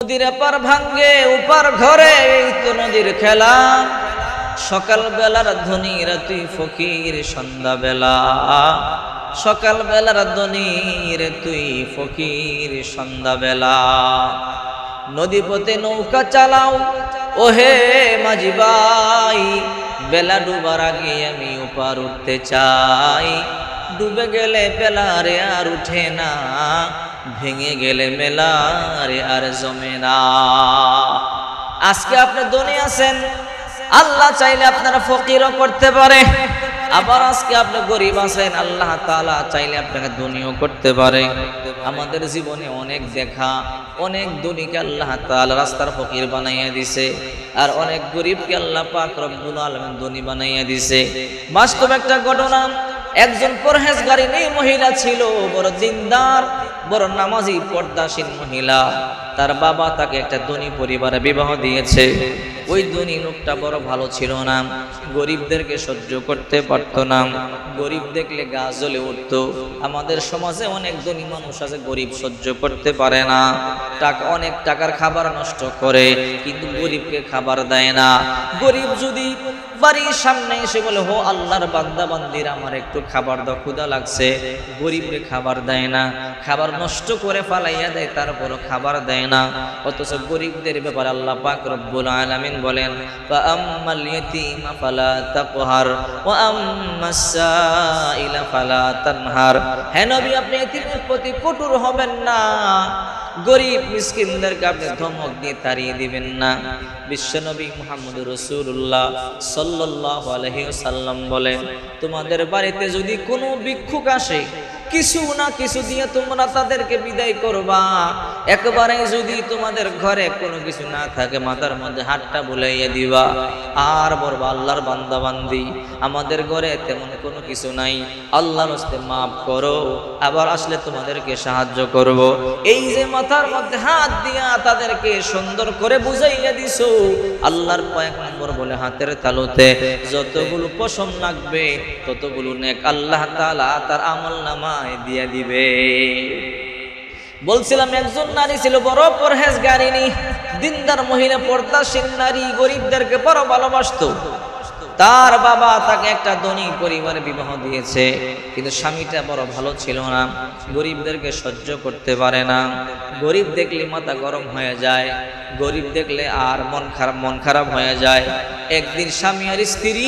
নদীর এপার ভাঙ্গে উপার ঘরে, এই তো নদীর খেলা। সকাল বেলার ধনীর তুই ফকির সন্ধ্যা বেলা, সকাল বেলার ধনীর তুই ফকির সন্ধ্যা বেলা। নদী পথে নৌকা চালাও ওহে মাঝি ভাই, বেলা ডুবার আগে আমি উপার উঠতে চাই। ডুবে গেলে বেলারে আর উঠে না, ভেঙে গেলে মেলারে আর জমে না। আজকে আপনি ধনী আছেন, আল্লাহ চাইলে আপনারা ফকিরও করতে পারে। আবার আজকে আপনি গরিব আছেন, আল্লাহ তাআলা চাইলে আপনাকে ধনীও করতে পারে। আমাদের জীবনে অনেক দেখা, অনেক ধনীকে আল্লাহ তাআলা রাস্তার ফকির বানাইয়া দিছে, আর অনেক গরিবকে আল্লাহ পাক রব্বুল আলামিন ধনী বানাইয়া দিছে। বাস্তব একটা ঘটনা, একজন পরহেজগারিনী মহিলা ছিল, বড় দিনদার, বড় নামাজি পর্দাশীল মহিলা। তার বাবা তাকে একটা ধনী পরিবারে বিবাহ দিয়েছে। ওই ধনী লোকটা বড় ভালো ছিল না, গরিবদেরকে সহ্য করতে পারতো না, গরিব দেখলে গা জ্বলে উঠত। আমাদের সমাজে অনেক ধনী মানুষ আছে, গরিব সহ্য করতে পারে না, অনেক টাকার খাবার নষ্ট করে, কিন্তু গরিবকে খাবার দেয় না। গরিব যদি বাড়ির সামনে এসে বলে, হো আল্লাহর বান্দা বান্দিরা আমার একটু খাবার দাও, ক্ষুধা লাগছে, গরিবকে খাবার দেয় না, খাবার নষ্ট করে ফালাইয়া দেয়, তারপরও খাবার দেয় না। অথচ গরিবদের ব্যাপারে আল্লাহ পাক রব্বুল আলামিন বলেন, ফাআম্মাল ইয়াতীমা ফালা তাকহার ওয়া আম্মাস সাইলা ফালা তানহার। হে নবী, আপনি এতিমের প্রতি কঠোর হবেন না, গরিব মিসকিনদেরকে আপনি ধমক দিয়ে তাড়িয়ে দিবেন না। বিশ্বনবী মুহাম্মদুর রাসূলুল্লাহ সাল্লাল্লাহু আলাইহি ওয়াসাল্লাম বলেন, তোমাদের বাড়িতে যদি কোনো ভিক্ষুক আসে, কিছু না কিছু দিয়ে তোমরা তাদেরকে বিদায় করবা। একবারে যদি তোমাদের ঘরে কোনো কিছু না থাকে, মাথার মধ্যে হাতটা বুলাইয়া দিবা, আর বলবা, আল্লাহর বান্দা বান্দি, আমাদের ঘরে তেমন কোনো কিছু নাই, আল্লাহর হস্তে মাফ করো, আবার আসলে তোমাদেরকে সাহায্য করব। এই যে মাথার মধ্যে হাত দিয়া তাদেরকে সুন্দর করে বুঝাইয়া দিছো, আল্লাহর পয়গম্বর বলে, হাতের তালুতে যতগুলো পশম লাগবে ততগুলো নেক আল্লাহ তাআলা তার আমলনামায় দিয়া দিবে। বলছিলাম, একজন নারী ছিল বড় পরহেজগারিনী, দিনদার মহিলা, পর্দাশীল নারী, গরিবদেরকে বড় ভালোবাসতো। তার বাবা তাকে একটা ধনী পরিবারে বিবাহ দিয়েছে, কিন্তু স্বামীটা বড় ভালো ছিল না, গরিবদেরকে সহ্য করতে পারে না। গরিব দেখলে মাথা গরম হয়ে যায়, গরিব দেখলে আর মন খারাপ হয়ে যায়। একদিন স্বামী আর স্ত্রী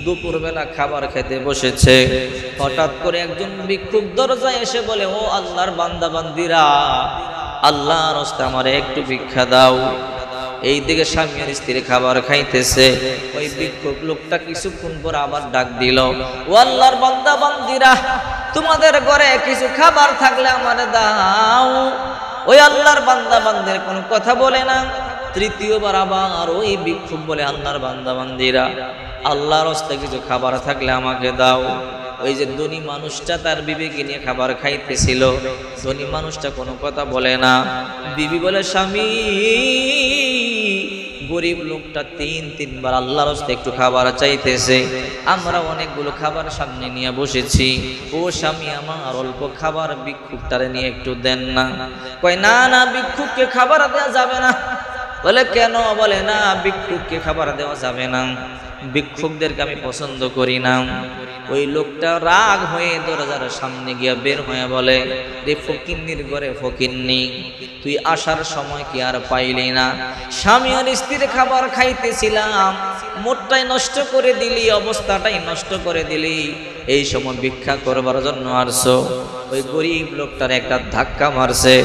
দুপুরবেলা খাবার খেতে বসেছে, হঠাৎ করে একজন ভিক্ষুক দরজায় এসে বলে, ও আল্লাহর বান্দা বান্দিরা, আল্লাহর হস্তে আমারে একটু ভিক্ষা দাও। এই দিকে স্বামী আর স্ত্রী খাবার খাইতেছে, ওই ভিক্ষুক লোকটা কিছুক্ষণ পর আবার ডাক দিল, ও আল্লাহর বান্দা বান্দিরা, তোমাদের ঘরে কিছু খাবার থাকলে আমারে দাও। ওই আল্লাহর বান্দা বান্দির কোনো কথা বলে না। তৃতীয়বার আবার ওই ভিক্ষুক বলে, আল্লাহর বান্দা বান্দিরা, আল্লাহর হস্তে কিছু খাবার থাকলে আমাকে দাও। ওই যে ধনী মানুষটা তার বিবিকে নিয়ে খাবার খাইতেছিল, ধনী মানুষটা কোনো কথা বলে না। বিবি বলে, স্বামী, গরিব লোকটা তিনবার আল্লাহর হস্তে একটু খাবার চাইতেছে, আমরা অনেকগুলো খাবার সামনে নিয়ে বসেছি, ও স্বামী, আমার অল্প খাবার ভিক্ষুকটারে নিয়ে একটু দেন না। কয়, না না, ভিক্ষুককে খাবার দেওয়া যাবে না। বলে, কেন? বলে, না, ভিক্ষুককে খাবার দেওয়া যাবে না, ভিক্ষুকদেরকে আমি পছন্দ করি না। ওই লোকটা রাগ হয়ে দরজার সামনে গিয়া বের হয়ে বলে, রে ফকিন্নির ঘরে ফকিন্নি, তুই আসার সময় কি আর পাইলি না? স্বামী আর স্ত্রীর খাবার খাইতেছিলাম, মোটটাই নষ্ট করে দিলি, অবস্থাটাই নষ্ট করে দিলি, এই সময় ভিক্ষা করবার জন্য আসছো। ওই গরিব লোকটার একটা ধাক্কা মারছে,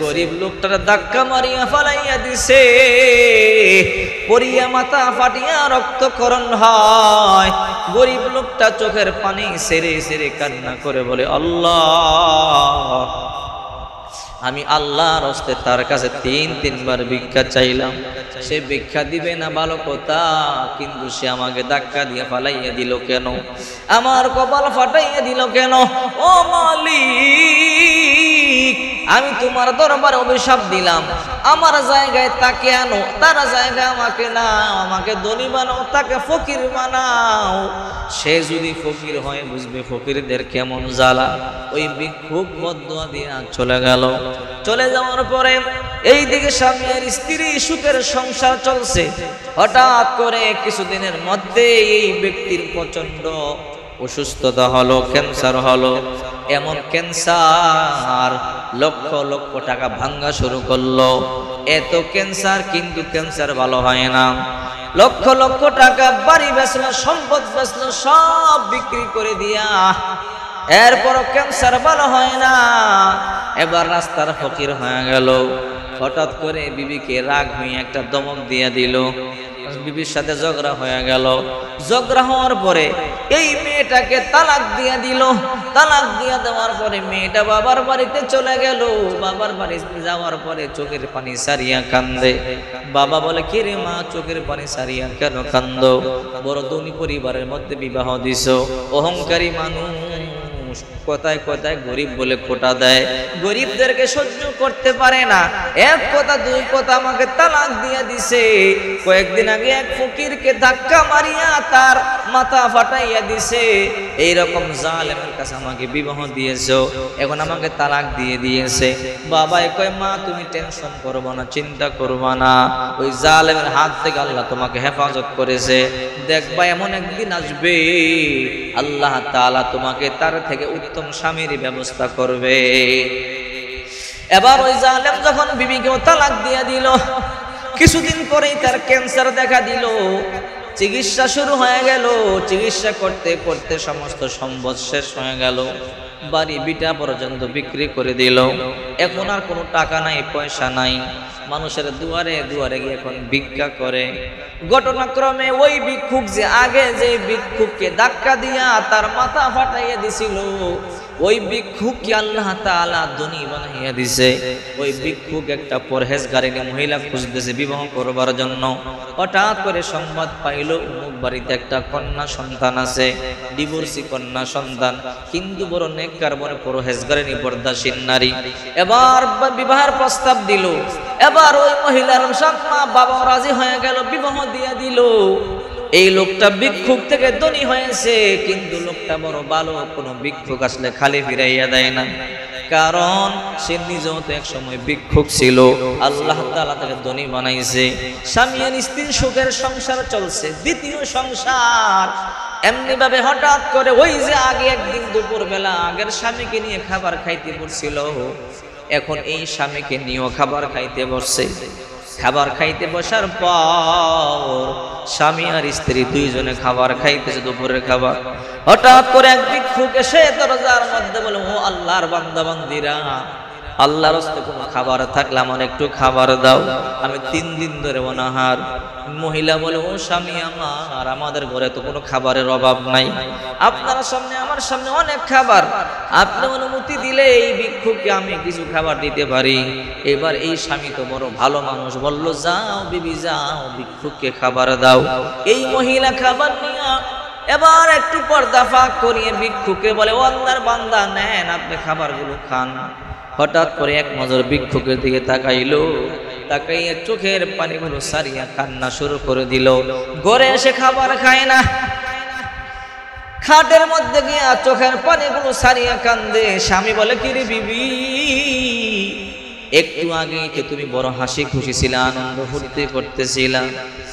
গরিব লোকটার ধাক্কা মারিয়া ফালাইয়া দিছে, পরিয়া মাথা ফাটিয়া রক্তক্ষরণ হয়। গরিব লোকটা চোখের পানি সেরে সেরে কান্না করে বলে, আল্লাহ, আমি আল্লাহর হস্তে তার কাছে তিনবার ভিক্ষা চাইলাম, সে ভিক্ষা দিবে না ভালো কথা, কিন্তু সে আমাকে ধাক্কা দিয়ে ফালাইয়া দিল কেন? আমার কপাল ফাটাইয়া দিল কেন? ও মালিক, আমি তোমার দরবারে অভিশাপ দিলাম, আমার জায়গায় তাকে আনো, তার জায়গায় আমাকে নাও, আমাকে ধনী বানাও, তাকে ফকির বানাও। সে যদি ফকির হয় বুঝবে ফকিরদের কেমন জ্বালা। ওই ভিক্ষুক বদদুয়া দিয়ে চলে গেল। চলে যাওয়ার পরে এইদিকে স্বামী আর স্ত্রী সুখের সংসার চলছে। হঠাৎ করে কিছুদিনের মধ্যে এই ব্যক্তির প্রচন্ড অসুস্থতা হলো, ক্যান্সার হলো। এমন ক্যান্সার লক্ষ লক্ষ টাকা ভাঙ্গা শুরু করলো। এত ক্যান্সার, কিন্তু ক্যান্সার ভালো হয় না। লক্ষ লক্ষ টাকা বাড়ি বেচলো, সম্পদ বেচলো, সব বিক্রি করে দিয়া এরপরও ক্যান্সার ভালো হয় না। এবার রাস্তার ফকির হয়ে গেল। হঠাৎ করে বিবিকে রাগ হয়ে একটা দমক দিয়ে দিল। বিবির সাথে ঝগড়া হয়ে গেল। ঝগড়া হওয়ার পরে এই মেয়েটাকে তালাক দিয়ে দিল। তালাক দিয়ে দেওয়ার পরে মেয়েটা বাবার বাড়িতে চলে গেল। বাবার বাড়িতে যাওয়ার পরে চোখের পানি সারিয়া কান্দে। বাবা বলে, কি রে মা, চোখের পানি সারিয়া কেন কান্দো? বড় ধনী পরিবারের মধ্যে বিবাহ দিছ, অহংকারী মানুষ, কথায় কথায় গরিব বলে খোটা দেয়, গরিবদেরকে সহ্য করতে পারে না। এক কথা দুই কথা আমাকে তালাক দিয়ে দিছে। কয়েকদিন আগে এক ফকিরকে ধাক্কা মারিয়া তার মাথা ফাটাইয়া দিছে। এইরকম জালেমের কাছে আমাকে বিবাহ দিয়েছো, এখন আমাকে তালাক দিয়ে দিয়েছে। বাবাই কয়, মা তুমি টেনশন করবো না, চিন্তা করবো না, ওই জালেমের হাত থেকে আল্লাহ তোমাকে হেফাজত করেছে। দেখবা এমন একদিন আসবে আল্লাহ তাআলা তোমাকে তার থেকে উত্তম স্বামীর ব্যবস্থা করবে। এবার ওই জালেম যখন বিবিকেও তালাক দিয়ে দিল, কিছুদিন পরেই তার ক্যান্সার দেখা দিল। চিকিৎসা শুরু হয়ে গেল। চিকিৎসা করতে করতে সমস্ত সম্পদ শেষ হয়ে গেল। বাড়ি বিটা পর্যন্ত বিক্রি করে দিল। এখন আর কোনো টাকা নাই, পয়সা নাই। মানুষের দুয়ারে দুয়ারে গিয়ে এখন ভিক্ষা করে। ঘটনাক্রমে ওই ভিক্ষুক যে আগে যে ভিক্ষুককে ধাক্কা দিয়া তার মাথা ফাটাইয়া দিছিল, ওই ভিক্ষুককে আল্লাহ তাআলা ধনী বানাইয়া দিছে। ওই ভিক্ষুক একটা পরহেজগারিনী মহিলা খুঁজতেছে বিবাহ করবার জন্য। হঠাৎ করে সংবাদ পাইল অমুক বাড়িতে একটা কন্যা সন্তান আছে, ডিভোর্সি কন্যা সন্তান, কিন্তু বড় নেককার, বড় পরহেজগারিনী, পর্দাশীল নারী। এবার বিবাহের প্রস্তাব দিল। এবার ওই মহিলার মা বাবা রাজি হয়ে গেল, বিবাহ দিয়ে দিল। এই লোকটা ভিক্ষুক থেকে ধনী হয়েছে, কিন্তু লোকটা বড় ভালো। কোনো ভিক্ষুক আসলে খালি ফিরাইয়া দেয় না, কারণ সে নিজেও তো এক সময় ভিক্ষুক ছিল। আল্লাহ তাআলা তাকে ধনী বানাইছে। স্বামী আর স্ত্রীর সুখের সংসার চলছে, দ্বিতীয় সংসার। এমনি ভাবে হঠাৎ করে ওই যে আগে একদিন দুপুর বেলা আগের স্বামীকে নিয়ে খাবার খাইতে বসছিল, এখন এই স্বামীকে নিয়েও খাবার খাইতে বসছে। খাবার খাইতে বসার পর স্বামী আর স্ত্রী দুইজনে খাবার খাইতেছে, দুপুরের খাবার। হঠাৎ করে এক ভিক্ষুক এসে দরজার মধ্যে বলে, ও আল্লাহর বান্দা বান্দিরা, আল্লাহর রাস্তে কোনো খাবার থাকলে আমার একটু খাবার দাও, আমি 3 দিন ধরে অনাহার। মহিলা বলে, ও স্বামী আমার, আমাদের ঘরে তো কোনো খাবারের অভাব নাই, আপনার সামনে আমার সামনে অনেক খাবার, আপনি অনুমতি দিলে এই ভিক্ষুককে আমি কিছু খাবার দিতে পারি। এবার এই স্বামী তো বড় ভালো মানুষ, বলল, যাও বিবি যাও, ভিক্ষুককে খাবার দাও। এই মহিলা খাবার নিয়ে এবার একটু পর্দা ফাঁক করিয়ে ভিক্ষুককে বলে, ও আল্লাহর বান্দা, নেন আপনি খাবারগুলো খান। হঠাৎ করে এক নজর ভিক্ষুকের দিকে তাকাইলো, তাকাইয়া চোখের পানিগুলো সারিয়া কান্না শুরু করে দিল। ঘরে এসে খাবার খায় না, খাটের মধ্যে গিয়া চোখের পানিগুলো সারিয়া কান্দে। স্বামী বলে, কি রে বিবি, একটু আগেই তো তুমি বড় হাসি খুশি ছিলা, আনন্দ ফুর্তি করতেছিলা,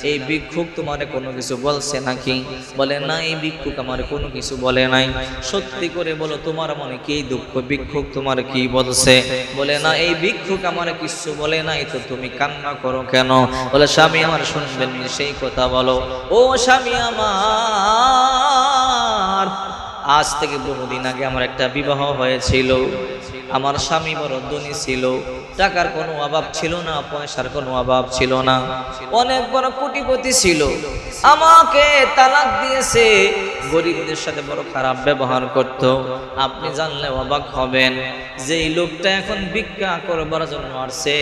এই ভিক্ষুক তোমারে কোনো কিছু বলছে নাকি? বলে, না, এই ভিক্ষুক আমারে কোনো কিছু বলে নাই। সত্যি করে বলো, তোমার মনে কি দুঃখ? ভিক্ষুক তোমার কি বলছে? বলে, না, এই ভিক্ষুক আমারে কিছু বলে নাই, তো তুমি কান্না করো কেন? বলে, স্বামী আমার শুনবেন সেই কথা বলো। ও স্বামী আমার, আজ থেকে বহুদিন আগে আমার একটা বিবাহ হয়েছিল। আমার স্বামী বড় ধনী ছিল, টাকার কোনো অভাব ছিল না, পয়সার কোনো অভাব ছিল না, অনেক বড় কোটিপতি ছিল। আমাকে তালাক দিয়েছে, গরিবদের সাথে বড় খারাপ ব্যবহার করত। আপনি জানলে অবাক হবেন, যে এই লোকটা এখন ভিক্ষা করবার জন্য আসছে,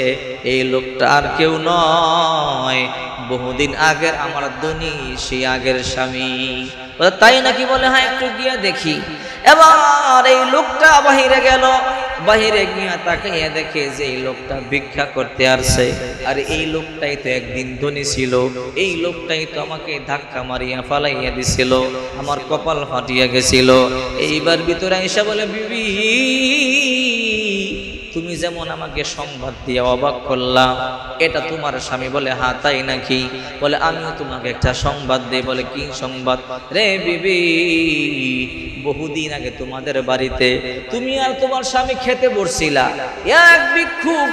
এই লোকটা আর কেউ নয়, বহুদিন আগের আমার ধনী সেই আগের স্বামী। তাই নাকি? বলে, হ্যাঁ, একটু গিয়ে দেখি। এবার এই লোকটা বাহিরে গেল, বাহিরে গিয়া তাকাইয়া দেখে যে এই লোকটা ভিক্ষা করতে আসছে, আর এই লোকটাই তো একদিন ধনী ছিল, এই লোকটাই তো আমাকে ধাক্কা মারিয়া ফালাইয়া দিছিল, আমার কপাল ফাটিয়া গেছিল। এইবার ভিতরে আইসা বলে, বিবি তুমি যেমন আমাকে সংবাদ দিয়ে অবাক করলাম, এটা তোমার স্বামী? বলে হ্যাঁ। তাই নাকি? বলে আমিও তোমাকে একটা সংবাদ দেই। বলে কি সংবাদ? রে বিবি, বহুদিন আগে তোমাদের বাড়িতে তুমি আর তোমার স্বামী খেতে বসছিলা, এক ভিক্ষুক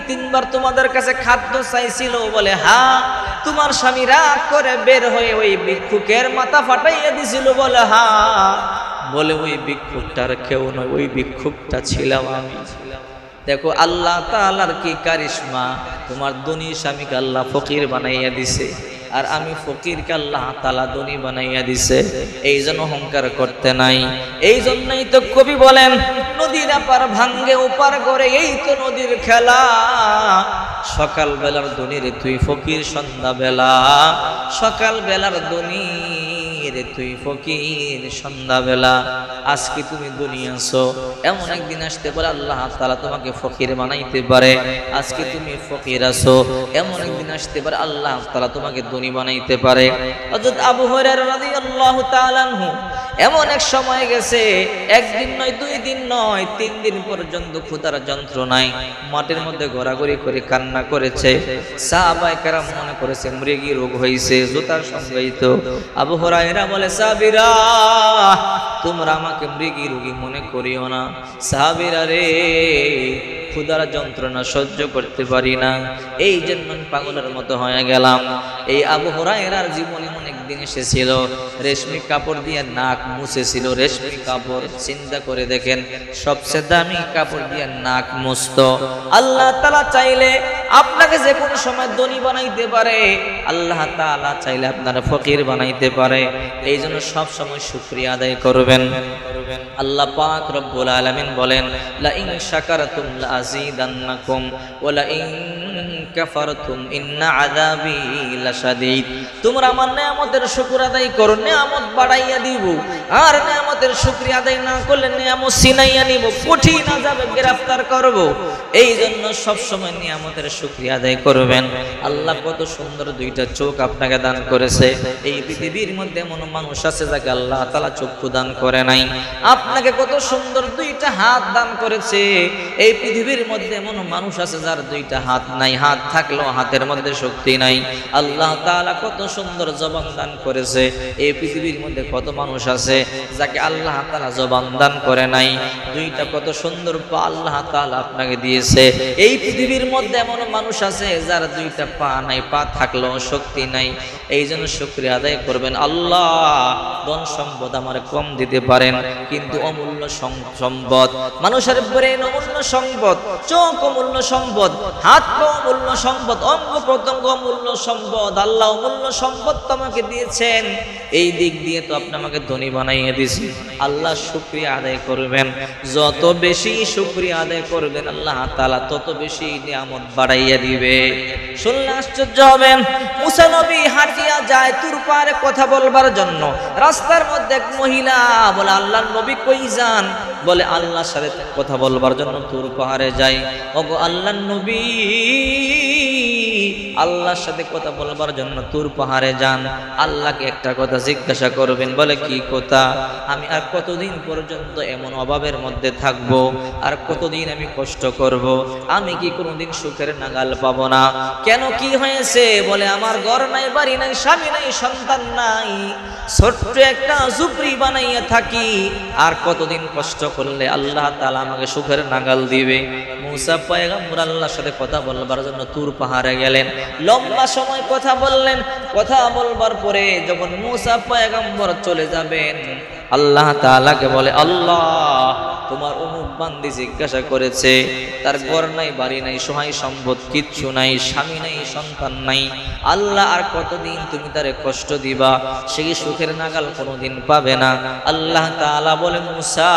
তিনবার তোমাদের কাছে খাদ্য চাইছিল। বলে হ্যাঁ। তোমার স্বামী রাগ করে বের হয়ে ওই ভিক্ষুকের মাথা ফাটাইয়া দিছিল। বলে হ্যাঁ। বলে ওই ভিক্ষুকটার কেউ নয়, ওই ভিক্ষুকটা ছিলাম আমি। দেখো আল্লাহ তাআলার কি কারিশমা, তোমার ধনী স্বামীকে আল্লাহ ফকির বানাইয়া দিছে, আর আমি ফকিরকে আল্লাহ তাআলা ধনী বানাইয়া দিছে। এই জন্য অহংকার করতে নাই। এই জন্যই তো কবি বলেন, নদীর আপার ভাঙ্গে ওপার করে, এই তো নদীর খেলা। সকাল বেলার ধনী রে তুই ফকির, সন্ধ্যা বেলা সকাল বেলার ধনী রে তুই ফকির, সন্ধ্যাবেলা। আজকে তুমি দুনিয়া আছো, এমন একদিন আসতে পারে আল্লাহ তাআলা তোমাকে ফকির বানাইতে পারে। আজকে তুমি ফকির আছো, এমন একদিন আসতে পারে আল্লাহ তাআলা তোমাকে ধনী বানাইতে পারে। হযরত আবু হুরায়রা রাদিয়াল্লাহু তাআলা আনহু এমন এক সময় গেছে, একদিন নয়, 2 দিন নয়, 3 দিন পর্যন্ত ক্ষুধার যন্ত্রণায় মাটির মধ্যে ঘোরাঘুরি করে কান্না করেছে। সাহাবায়ে কেরাম মনে করেছে মৃগী রোগ হয়েছে, জুতার সংজ্ঞায়িত। আবু হুরায়রা বলে, সাহাবীরা তোমরা আমাকে মৃগী রোগী মনে করিও না। সাহাবীরা রে, ক্ষুধার যন্ত্রণা সহ্য করতে পারি না, এই জন্য পাগলের মতো হয়ে গেলাম। এই আবু হুরায়রার জীবনে অনেক দিন এসেছিল, রেশমি কাপড় দিয়ে নাক মুছেছিল। রেশমি কাপড়, চিন্তা করে দেখেন, সবচেয়ে দামি কাপড় দিয়ে নাক মুছত। আল্লাহ তাআলা চাইলে আপনাকে যে কোনো সময় ধনী বানাইতে পারে, আল্লাহ তাআলা চাইলে আপনারা ফকির বানাইতে পারে। এই জন্য সব সময় শুকরিয়া আদায় করবেন। আল্লাহ পাক রব্বুল আলামিন বলেন, লা ইন শাকারতুম লা আযীদান্নাকুম ওয়া লা ইন কাফারতুম ইন্না আযাবি লাশাদীদ। তোমরা আমার নিয়ামতের শুকর আদায় করো, নিয়ামত বাড়াইয়া দিব, আর নিয়ামতের শুকরিয়া আদায় না করলে নিয়ামত ছিনাইয়া নিব, কঠিন আযাবে গ্রেফতার করব। এই জন্য সব সময় নিয়ামতের শুকরিয়া আদায় করবেন। আল্লাহ কত সুন্দর 2টা চোখ আপনাকে দান করেছে। এই পৃথিবীর মধ্যে এমন মানুষ আছে যাকে আল্লাহ তাআলা চক্ষু দান করে নাই। আপনাকে কত সুন্দর 2টা হাত দান করেছে। এই পৃথিবীর মধ্যে এমন মানুষ আছে যার 2টা হাত নাই, হাত থাকলেও হাতের মধ্যে শক্তি নাই। আল্লাহ তাআলা কত সুন্দর জবান দান করেছে। এই পৃথিবীর মধ্যে কত মানুষ আছে যাকে আল্লাহ তাআলা জবান দান করে নাই। 2টা কত সুন্দর পা আল্লাহ তাআলা আপনাকে দিয়েছে। এই পৃথিবীর মধ্যে এমন মানুষ আছে যার 2টা পা নাই, পা থাকলেও শক্তি নাই। এই জন্য শুকরিয়া আদায় করবেন। আল্লাহ ধন সম্পদ আমার কম দিতে পারেন, কিন্তু অমূল্য সম্পদ, মানুষের ব্রেন অমূল্য সম্পদ, চোখ অমূল্য সম্পদ, হাত পা অমূল্য সম্পদ, অঙ্গ প্রত্যঙ্গ অমূল্য সম্পদ। আল্লাহ অমূল্য সম্পদ তোমাকে দিয়েছেন, এই দিক দিয়ে তো আপনি আমাকে ধনী বানাইয়ে দিয়েছেন। আল্লাহ শুকরিয়া আদায় করবেন। যত বেশি শুকরিয়া আদায় করবেন আল্লাহ তাআলা তত বেশি নিয়ামত বাড়াইয়া দিবে। শুনলে আশ্চর্য হবেন, মুসা নবী হাঁটিয়া যায় তুর পারে কথা বলবার জন্য। রাস্তার মধ্যে এক মহিলা বলে, আল্লাহর নবী কই যান? বলে আল্লাহর সাথে কথা বলবার জন্য তুর পাহাড়ে যাই। ওগো আল্লাহর নবী, আল্লাহর সাথে কথা বলবার জন্য তুর পাহাড়ে যান, আল্লাহকে একটা কথা জিজ্ঞাসা করবেন। বলে কি কথা? আমি আর কতদিন পর্যন্ত এমন অভাবের মধ্যে থাকব? আর কতদিন আমি কষ্ট করব? আমি কি কোনোদিন সুখের নাগাল পাবো না? কেন, কি হয়েছে? বলে আমার ঘর নাই, বাড়ি নাই, স্বামী নাই, সন্তান নাই, ছোট্ট একটা ঝুপড়ি বানাইয়া থাকি। আর কতদিন কষ্ট করলে আল্লাহ তাআলা আমাকে সুখের নাগাল দিবে? মুসা পয়গম্বর আল্লাহর সাথে কথা বলবার জন্য তুর পাহাড়ে গেলেন। লম্বা সময় কথা বললেন। কথা বলবার পরে যখন মুসা পয়গম্বর চলে যাবেন, আল্লাহ তাআলাকে বলে, আল্লাহ তোমার অমুক বান্দি জিজ্ঞাসা করেছে, তার ঘর নাই, বাড়ি নাই, সহায় সম্পদ কিচ্ছু নাই, স্বামী নাই, সন্তান নাই। আল্লাহ আর কতদিন তুমি তারে কষ্ট দিবা? সে কি সুখের নাগাল কোনোদিন পাবে না? আল্লাহ তাআলা বলে, মুসা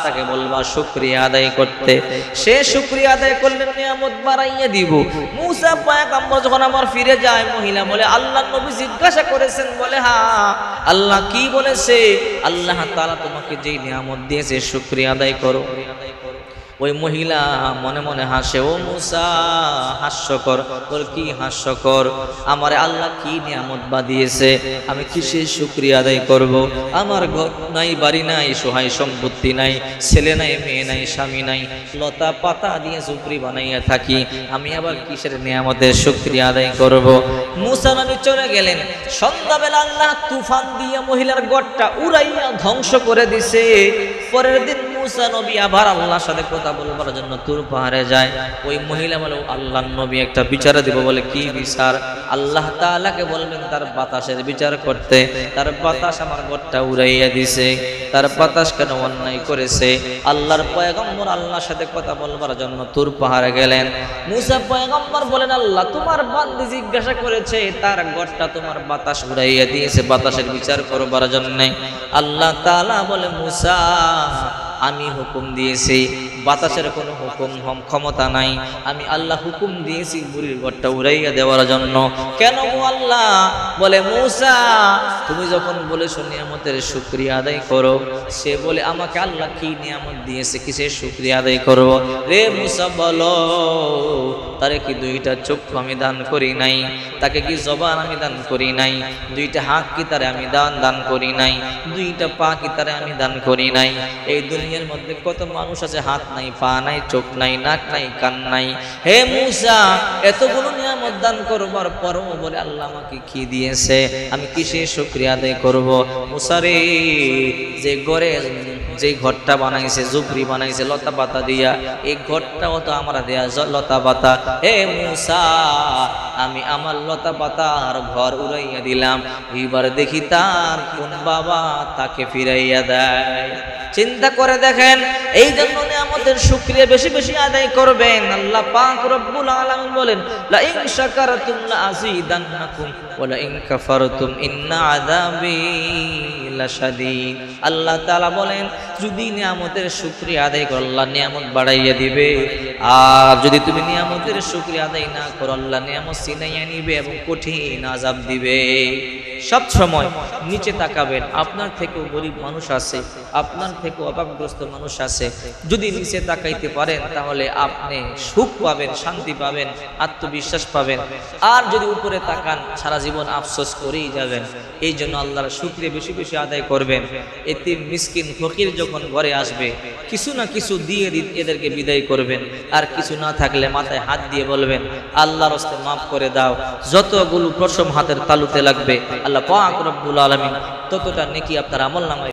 তাকে বলবা শুকরিয়া আদায় করতে। সে শুকরিয়া আদায় করলে নিয়ামত বাড়াইয়া দিব। মুসা পয়গম্বর যখন আবার ফিরে যায়, মহিলা বলে, আল্লাহ নবী জিজ্ঞাসা করেছেন? বলে হ্যাঁ। আল্লাহ কি বলেছে? আল্লাহ তাআলা তোমাকে যেই নিয়ামত দিয়েছে শুকরিয়া আদায় করো। ওই মহিলা মনে মনে হাসে, ও মুসা হাস্যকর। বল কি হাস্যকর? আমারে আল্লাহ কি নিয়ামত দিয়েছে, আমি কিসের শুকরিয়া আদায় করব? আমার ঘর নাই, বাড়ি নাই, সহায় সম্পত্তি নাই, ছেলে নাই, মেয়ে নাই, স্বামী নাই, লতা পাতা দিয়ে ঝুপড়ি বানাইয়া থাকি, আমি আবার কিসের নিয়ামতের শুকরিয়া আদায় করব? মুসা নবী চলে গেলেন। সন্ধ্যাবেলা আল্লাহ তুফান দিয়ে মহিলার ঘরটা উড়াইয়া ধ্বংস করে দিছে। পরের দিন মুসা নবী আবার আল্লাহর সাথে কথা বলবার জন্য তুর পাহাড়ে যায়। ওই মহিলা বলে, আল্লাহর নবী একটা বিচার দিব। বলে কি বিচার? আল্লাহ তাআলাকে বলবেন তার বাতাসের বিচার করতে। তার বাতাস আমার ঘরটা উড়াইয়া দিছে, তার বাতাস কেন অন্যায় করেছে? আল্লাহর পয়গম্বর আল্লাহর সাথে কথা বলবার জন্য তুর পাহাড়ে গেলেন। মুসা পয়গম্বর বলেন, আল্লাহ তোমার বান্দী জিজ্ঞাসা করেছে, তার ঘরটা তোমার বাতাস উড়াইয়া দিয়েছে, বাতাসের বিচার করবার জন্য। আল্লাহ তাআলা বলে, মুসা আমি হুকুম দিয়েছি, বাতাসের কোনো হুকুম ক্ষমতা নাই। আমি আল্লাহ হুকুম দিয়েছি বুড়ির ঘরটা উড়াইয়া দেওয়ার জন্য। কেন গো আল্লাহ? বলে, মুসা তুমি যখন বলেছো নিয়ামতের শুকরিয়া আদায় করো, সে বলে আমাকে আল্লাহ কি নিয়ামত দিয়েছে, কিসের শুকরিয়া আদায় করবো? রে মুসা বলো, তারে কি দুইটা চক্ষু আমি দান করি নাই? তাকে কি জবান আমি দান করি নাই? দুইটা হাত কি তারে আমি দান করি নাই? দুইটা পা কি তারে আমি দান করি নাই? এই দুনিয়ার মধ্যে কত মানুষ আছে, হাত নাই, পা নাই, চোখ নাই, নাক নাই, কান নাই। হে মুসা, এতগুলো নিয়ামত দান করবার পরও বলে আল্লাহ আমাকে কি দিয়েছে, আমি কিসের শুকরিয়া আদায় করব? মুসা রে, যে ঘরে যে ঘরটা বানাইছে, ঝুপড়ি বানাইছে লতা পাতা দিয়া, এই ঘরটাও তো আমরা দেয়া লতা পাতা। হে মুসা, আমি আমার লতা পাতার ঘর উড়াইয়া দিলাম, এবার দেখি তার কোন বাবা তাকে ফিরাইয়া দেয়। চিন্তা করে দেখেন, এই জন্য নিয়ামতের শুকরিয়া বেশি বেশি আদায় করবেন। আল্লাহ পাক রব্বুল আলামিন বলেন, লা ইন শাকারতুম লা আযীদান্নাকুম ওয়া লা ইন কাফারতুম ইন্না আযাবি লাশাদীদ। আল্লাহ তাআলা বলেন, যদি নিয়ামতের শুকরিয়া আদায় করো আল্লাহ নিয়ামত বাড়াইয়া দিবে, আর যদি তুমি নিয়ামতের শুকরিয়া আদায় না করো আল্লাহ নিয়ামত ছিনাইয়া নিবে এবং কঠিন আযাব দিবে। সব সময় নিচে তাকাবেন, আপনার থেকেও গরিব মানুষ আছে, আপনার থেকেও অভাবগ্রস্ত মানুষ আছে। যদি নিচে তাকাইতে পারেন তাহলে আপনি সুখ পাবেন, শান্তি পাবেন, আত্মবিশ্বাস পাবেন। আর যদি উপরে তাকান সারা জীবন আফসোস করেই যাবেন। এই জন্য আল্লাহর শুকরিয়া বেশি বেশি আদায় করবেন। এতিম মিসকিন ফকির যখন ঘরে আসবে, কিছু না কিছু দিয়ে এদেরকে বিদায় করবেন। আর কিছু না থাকলে মাথায় হাত দিয়ে বলবেন, আল্লাহর রাস্তে মাফ করে দাও। যতগুলো প্রথম হাতের তালুতে লাগবে আল্লাহ পাক রব্বুল আলামিন ততটা নেকি আপনার আমলনামায়